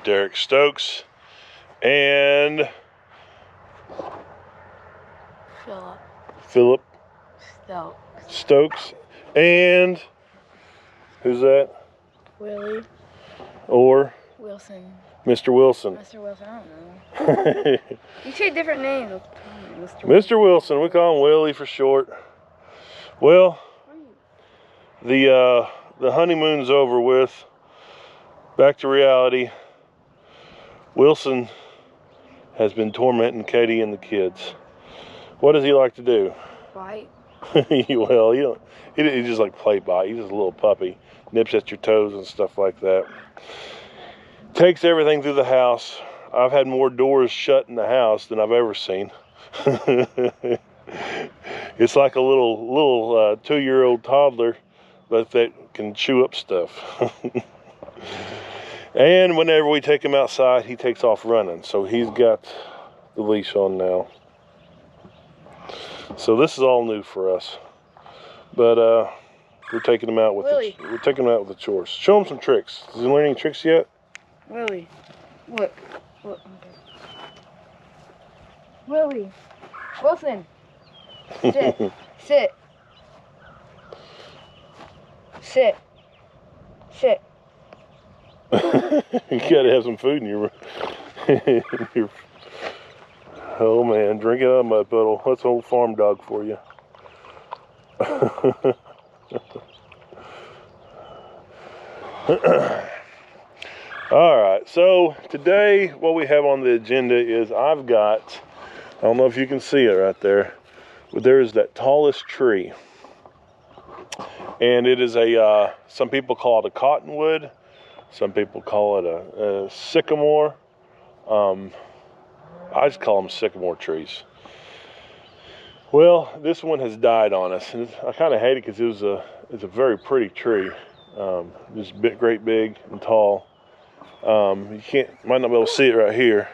Derek Stokes and Philip Stokes. And who's that? Willie. Or Wilson. Mr. Wilson. Mr. Wilson, I don't know. You say different names. Mr. Wilson, we call him Willie for short. Well, the honeymoon's over with. Back to reality. Wilson has been tormenting Katie and the kids. What does he like to do? Bite. Well, he just like play bite. He's just a little puppy. Nips at your toes and stuff like that. Takes everything through the house. I've had more doors shut in the house than I've ever seen. It's like a little 2-year-old toddler, but that can chew up stuff. And whenever we take him outside, he takes off running. So he's got the leash on now. So this is all new for us. But we're taking him out with the chores. Show him some tricks. Has he learned any tricks yet? Willie, look. Okay. Willie, Wilson, sit, sit, sit, sit. You gotta have some food in your oh man, drink it out of my puddle. That's an old farm dog for you. All right, so today what we have on the agenda is I don't know if you can see it right there, but there's that tallest tree. And it is some people call it a cottonwood. Some people call it a sycamore. I just call them sycamore trees. Well, this one has died on us. And I kind of hate it because it's a very pretty tree. Just great big and tall. You might not be able to see it right here.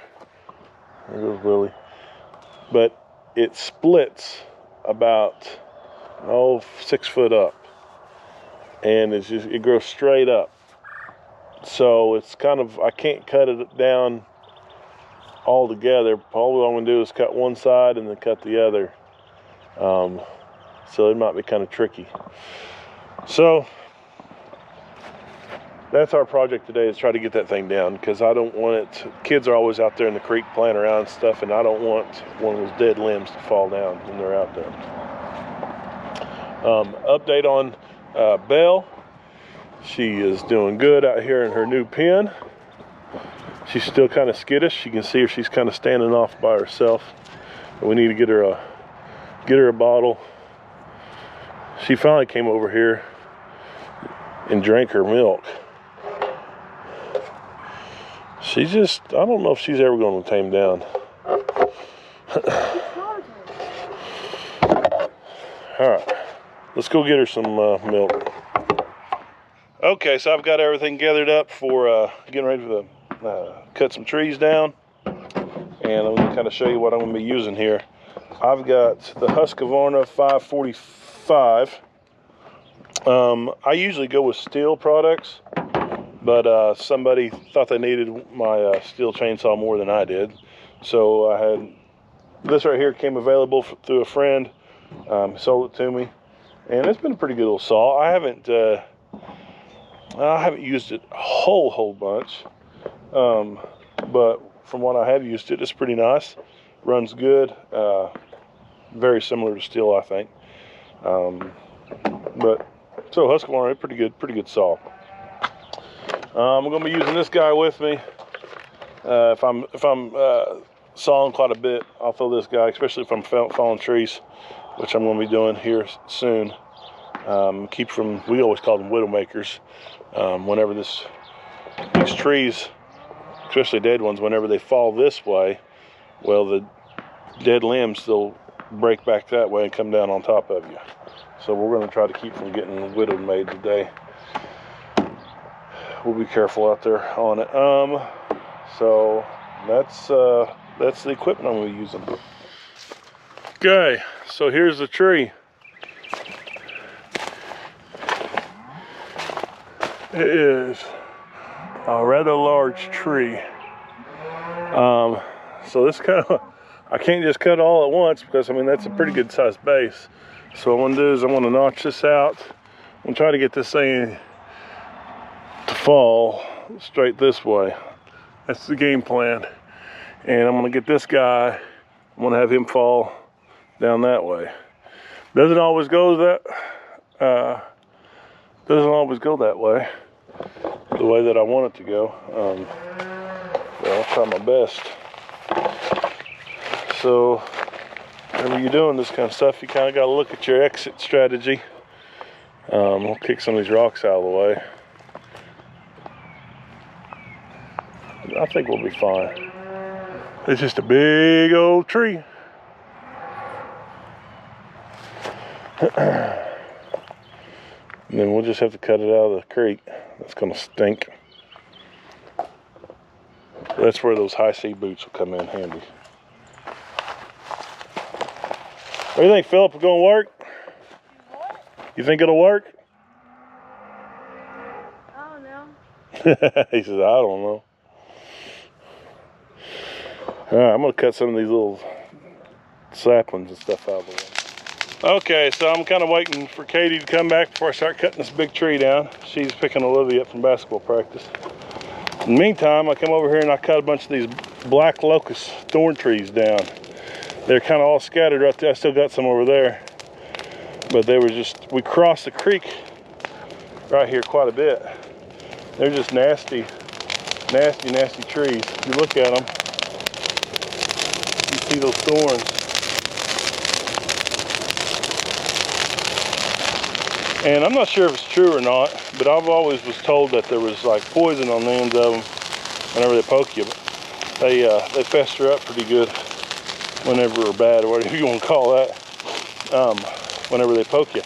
There goes Willie. But it splits about 6 foot up. And it grows straight up. So it's I can't cut it down all together. All I'm gonna do is cut one side and then cut the other. So it might be kind of tricky. So that's our project today, is try to get that thing down, because I don't want it. Kids are always out there in the creek playing around and stuff, and I don't want one of those dead limbs to fall down when they're out there. Update on Belle. She is doing good out here in her new pen. She's still kind of skittish. You can see her, she's kind of standing off by herself. But we need to get her a bottle. She finally came over here and drank her milk. I don't know if she's ever going to tame down. All right, let's go get her some milk. Okay, so I've got everything gathered up for getting ready to cut some trees down. And I'm going to kind of show you what I'm going to be using here. I've got the Husqvarna 545. I usually go with steel products, but somebody thought they needed my steel chainsaw more than I did. So I had this right here, came available through a friend, sold it to me. And it's been a pretty good little saw. I haven't used it a whole bunch, but from what I have used it, it's pretty nice. Runs good. Very similar to steel, I think. But so Husqvarna, pretty good saw. I'm going to be using this guy with me. If I'm sawing quite a bit, I'll throw this guy, especially if I'm falling trees, which I'm going to be doing here soon. We always call them widowmakers. Whenever these trees, especially dead ones, whenever they fall this way, well, the dead limbs, they'll break back that way and come down on top of you. So we're going to try to keep from getting widowed made today. We'll be careful out there on it. So that's the equipment I'm going to be using. Okay, so here's the tree. It is a rather large tree. So this kind of, I can't just cut all at once because I mean that's a pretty good sized base. So what I'm gonna do is I'm gonna notch this out. I'm gonna try to get this thing to fall straight this way. That's the game plan. And I'm gonna get this guy, I'm gonna have him fall down that way. Doesn't always go that way, the way that I want it to go. But I'll try my best. So, whenever you're doing this kind of stuff, you kind of got to look at your exit strategy. We'll kick some of these rocks out of the way. I think we'll be fine. It's just a big old tree. And then we'll just have to cut it out of the creek. That's gonna stink. That's where those high C boots will come in handy. What do you think, Philip? Gonna work? What? You think it'll work? I don't know. He says, I don't know. All right, I'm gonna cut some of these little saplings and stuff out of the way. Okay, so I'm kind of waiting for Katie to come back before I start cutting this big tree down. She's picking Olivia up from basketball practice. In the meantime, I come over here and I cut a bunch of these black locust thorn trees down. They're kind of all scattered right there. I still got some over there. But they were just, we crossed the creek right here quite a bit. They're just nasty, nasty, nasty trees. If you look at them, you see those thorns. And I'm not sure if it's true or not, but I've always was told that there was like poison on the ends of them whenever they poke you. But they fester up pretty good whenever, or bad, or whatever you want to call that, whenever they poke you.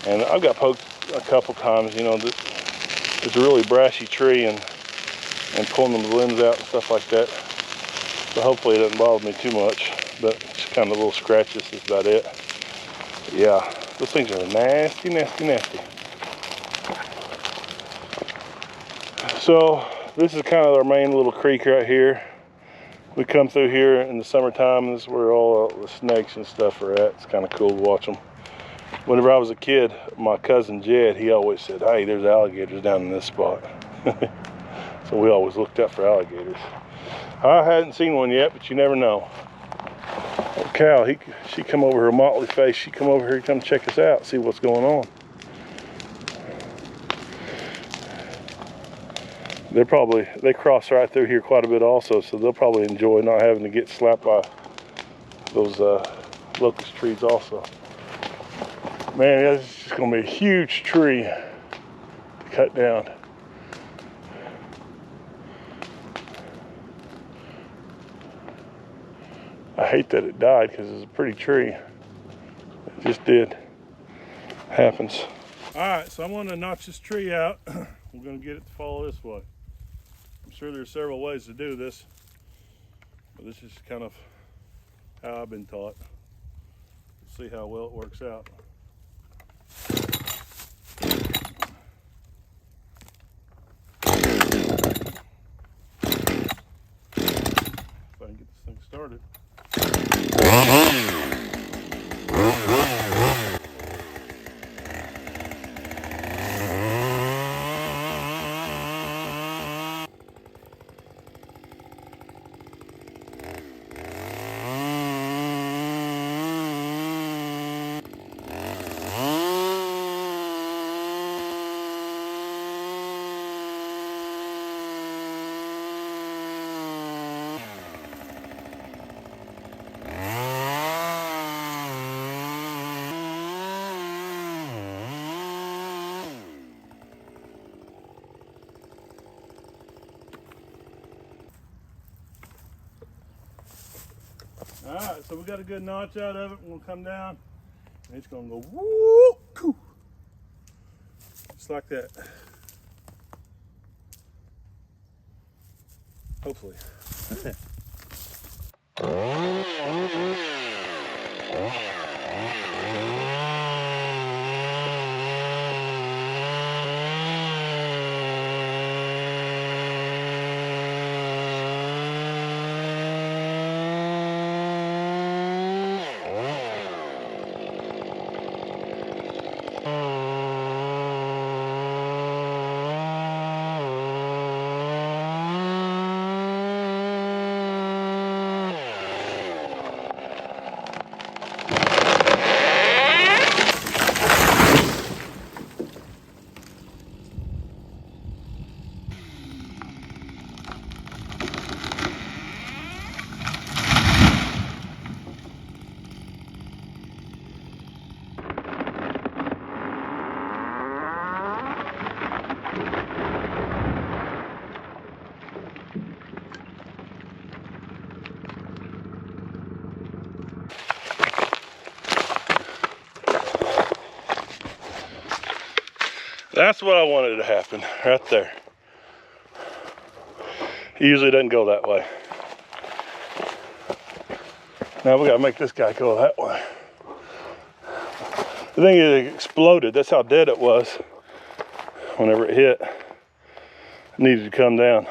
And I've got poked a couple times, you know, it's a really brashy tree and pulling the limbs out and stuff like that. So hopefully it doesn't bother me too much, but just kind of little scratches is about it. But yeah. Those things are nasty, nasty, nasty. So this is kind of our main little creek right here. We come through here in the summertime. This is where all the snakes and stuff are at. It's kind of cool to watch them. Whenever I was a kid, my cousin Jed, he always said, hey, there's alligators down in this spot. So we always looked out for alligators. I hadn't seen one yet, but you never know. Oh, cow, she come over her motley face. She come over here to come check us out, see what's going on. They cross right through here quite a bit also, so they'll probably enjoy not having to get slapped by those locust trees also. Man, that's just gonna be a huge tree to cut down. I hate that it died because it's a pretty tree. It just did. Happens. All right, so I'm going to notch this tree out. We're going to get it to fall this way. I'm sure there's several ways to do this, but this is kind of how I've been taught. We'll see how well it works out. If I can get this thing started. Alright, so we got a good notch out of it. We'll come down and it's gonna go woo, just like that. Hopefully. That's what I wanted to happen, right there. He usually doesn't go that way. Now we gotta make this guy go that way. The thing is, it exploded. That's how dead it was whenever it hit. It needed to come down.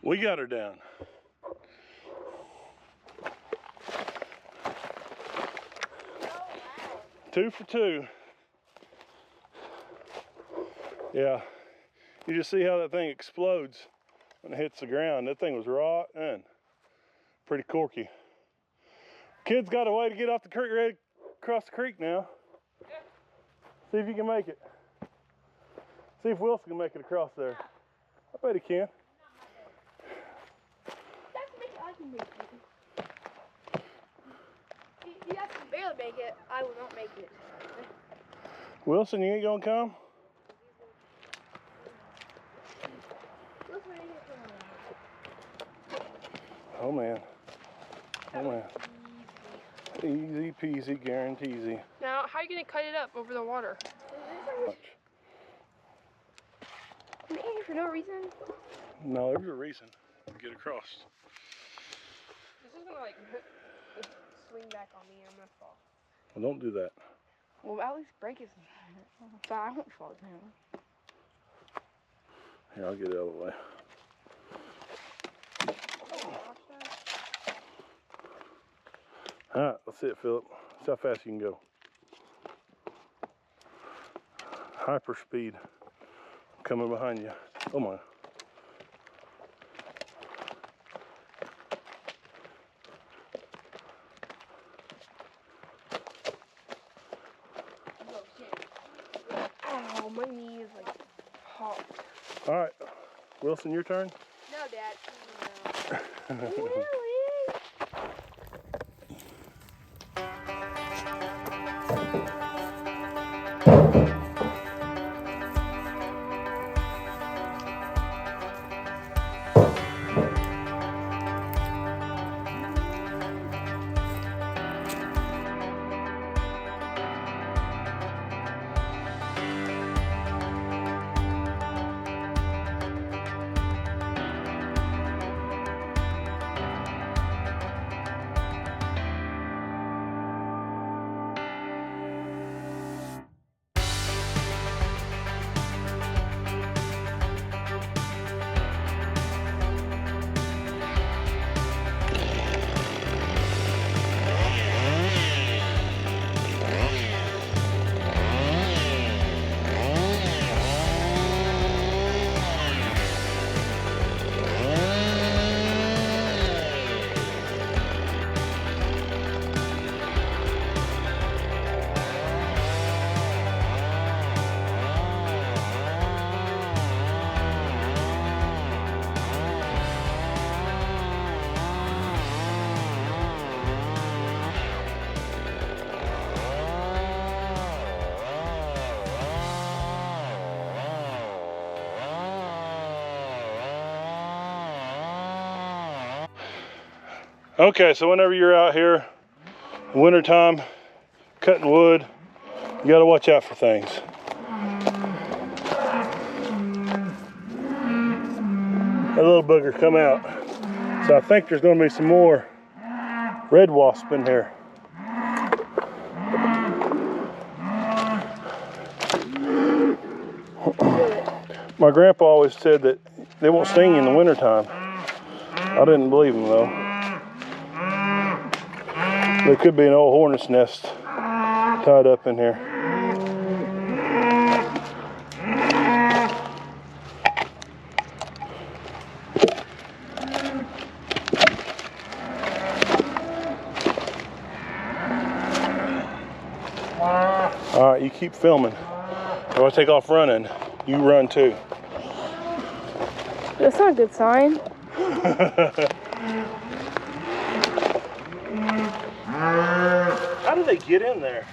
We got her down. Two for two. Yeah, you just see how that thing explodes when it hits the ground. That thing was rotten. Pretty corky. Kid's got a way to get off the creek, ready to cross the creek now. See if you can make it. See if Wilson can make it across there. I bet he can. You have to barely make it. I will not make it. Wilson, you ain't gonna come? Oh man. Oh man. Easy peasy, guaranteesy. Now, how are you going to cut it up over the water? I'm angry for no reason. No, there's a reason to get across. This is going to like swing back on me and I'm going to fall. Well, don't do that. Well, at least break it so I won't fall down. Here, I'll get it out of the way. All right, that's it, Philip. That's how fast you can go. Hyper speed. Coming behind you. Oh my. Oh, my knee is like hot. All right, Wilson, your turn. No, Dad. No. Really? Okay, so whenever you're out here, wintertime, cutting wood, you gotta watch out for things. That little booger come out. So I think there's gonna be some more red wasp in here. My grandpa always said that they won't sting you in the wintertime. I didn't believe him though. There could be an old hornet's nest tied up in here. All right, you keep filming. If I take off running, you run too. That's not a good sign. How did they get in there?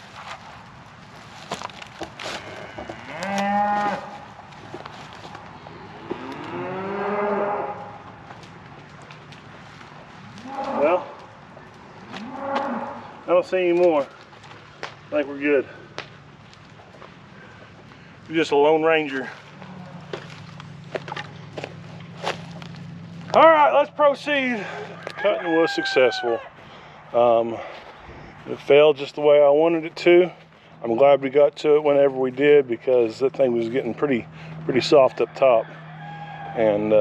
Well, I don't see any more. I think we're good. You're just a lone ranger. All right, let's proceed. Cutting was successful. It failed just the way I wanted it to. I'm glad we got to it whenever we did, because that thing was getting pretty soft up top, and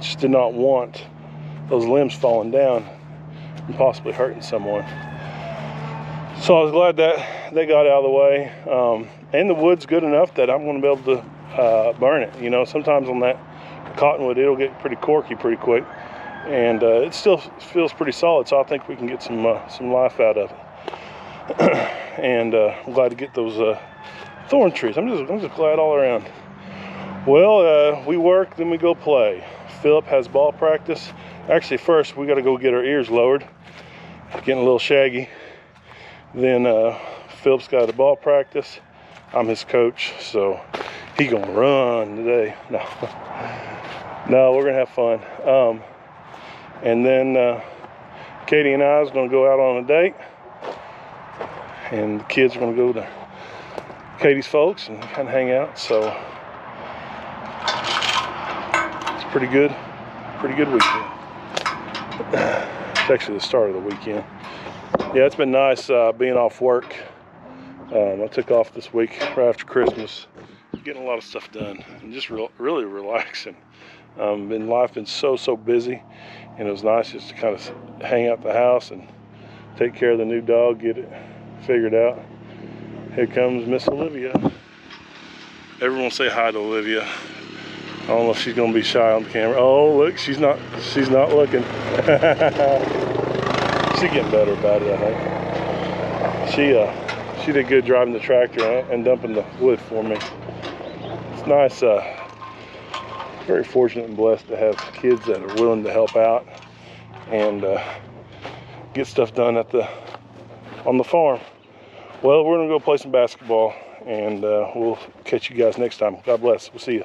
just did not want those limbs falling down and possibly hurting someone. So I was glad that they got out of the way, and the wood's good enough that I'm going to be able to burn it. You know, sometimes on that cottonwood it'll get pretty corky pretty quick, and it still feels pretty solid, so I think we can get some life out of it. And I'm glad to get those thorn trees. I'm just glad all around. Well, we work, then we go play. Philip has ball practice. Actually, first we got to go get our ears lowered, getting a little shaggy. Then Philip's got a ball practice. I'm his coach, so he gonna run today. No, we're gonna have fun. And then Katie and I is gonna go out on a date, and the kids are gonna go to Katie's folks and kind of hang out. So it's pretty good weekend. It's actually the start of the weekend. Yeah, it's been nice being off work. I took off this week right after Christmas, getting a lot of stuff done and just really relaxing. Life been so busy, and it was nice just to kind of hang out the house and take care of the new dog, get it figured out. Here comes Miss Olivia. Everyone say hi to Olivia. I don't know if she's gonna be shy on the camera. Oh, look, she's not looking. She's getting better about it, I think. She did good driving the tractor and dumping the wood for me. It's nice. Very fortunate and blessed to have kids that are willing to help out and get stuff done on the farm. Well, we're gonna go play some basketball, and we'll catch you guys next time. God bless. We'll see you.